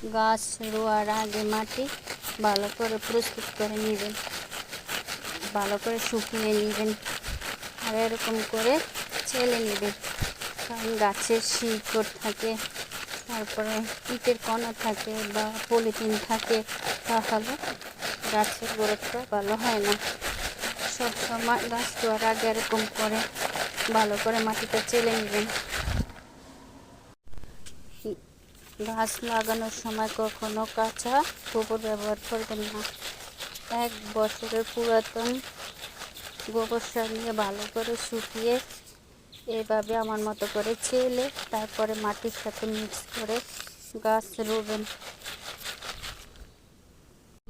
গাছ রোয়ার আগে মাটি ভালো করে প্রস্তুত করে নেবেন, ভালো করে শুকিয়ে নেবেন, আর এরকম করে চেলে নেবেন। কারণ গাছের শিকড় থাকে, তারপরে ইটের কণা থাকে বা পলিথিন থাকে, তাহলে গাছের গ্রোথটা ভালো হয় না। সবসময় গাছ রোয়ার আগে এরকম করে ভালো করে মাটিটা চেলে নেবেন। গাছ লাগানোর সময় কখনো কাঁচা গোবর ব্যবহার করবেন না। 1 বছরের পুরাতন গোবর সার নিয়ে ভালো করে শুকিয়ে এভাবে আমার মতো করে চেলে তারপরে মাটির সাথে মিক্স করে গাছ রোবেন।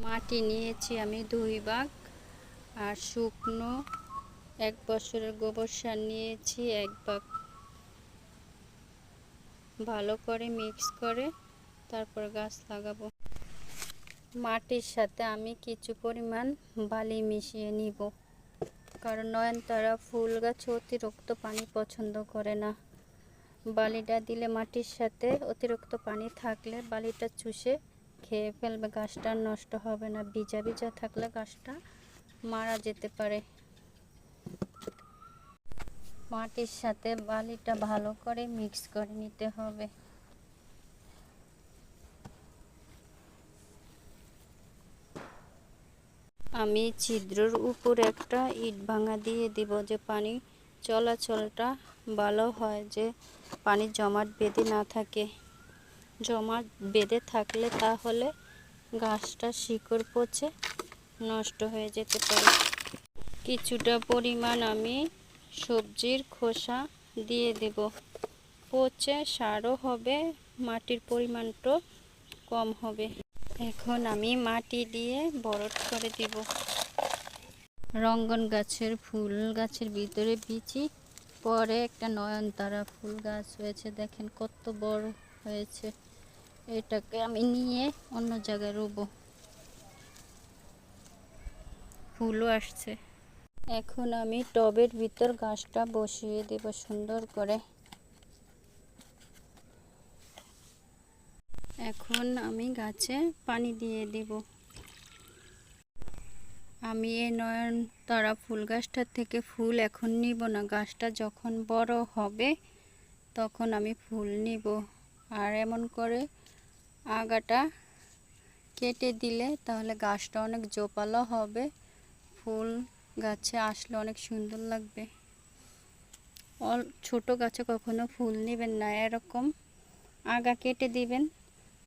মাটি নিয়েছি আমি 2 ভাগ, আর শুকনো 1 বছরের গোবর সার নিয়েছি 1 ভাগ। ভালো করে মিক্স করে তারপর গাছ লাগাবো। মাটির সাথে আমি কিছু পরিমাণ বালি মিশিয়ে নিব, কারণ নয়নতারা ফুল গাছ অতিরিক্ত পানি পছন্দ করে না। বালিটা দিলে মাটির সাথে অতিরিক্ত পানি থাকলে বালিটা চুষে খেয়ে ফেলবে, গাছটা নষ্ট হবে না। ভিজা ভিজা থাকলে গাছটা মারা যেতে পারে। মাটির সাথে বালিটা ভালো করে মিক্স করে নিতে হবে। আমি ছিদ্রের উপর একটা ইট ভাঙা দিয়ে দিব, যে পানি চলাচলটা ভালো হয়, যে পানি জমাট বেঁধে না থাকে। জমাট বেঁধে থাকলে তাহলে গাছটা শিকড় পচে নষ্ট হয়ে যেতে পারে। কিছুটা পরিমাণ আমি সবজির খোসা দিয়ে দেব, পচে সারও হবে, মাটির পরিমাণটাও কম হবে। এখন আমি মাটি দিয়ে ভরাট করে দিব। রঙ্গন গাছের ফুল গাছের ভিতরে বিচি পরে একটা নয়নতারা ফুল গাছ হয়েছে, দেখেন কত বড় হয়েছে। এটাকে আমি নিয়ে অন্য জায়গায় রোবো, ফুলও আসছে। এখন আমি টবের ভিতর গাছটা বসিয়ে দেব সুন্দর করে। এখন আমি গাছে পানি দিয়ে দেব। আমি এই নয়নতারা ফুল গাছটা থেকে ফুল এখন নিব না, গাছটা যখন বড় হবে তখন আমি ফুল নিব। আর এমন করে আগাটা কেটে দিলে তাহলে গাছটা অনেক জোপালো হবে, ফুল গাছে আসলে অনেক সুন্দর লাগবে। ছোট গাছে কখনো ফুল নেবেন না, এরকম আগা কেটে দিবেন,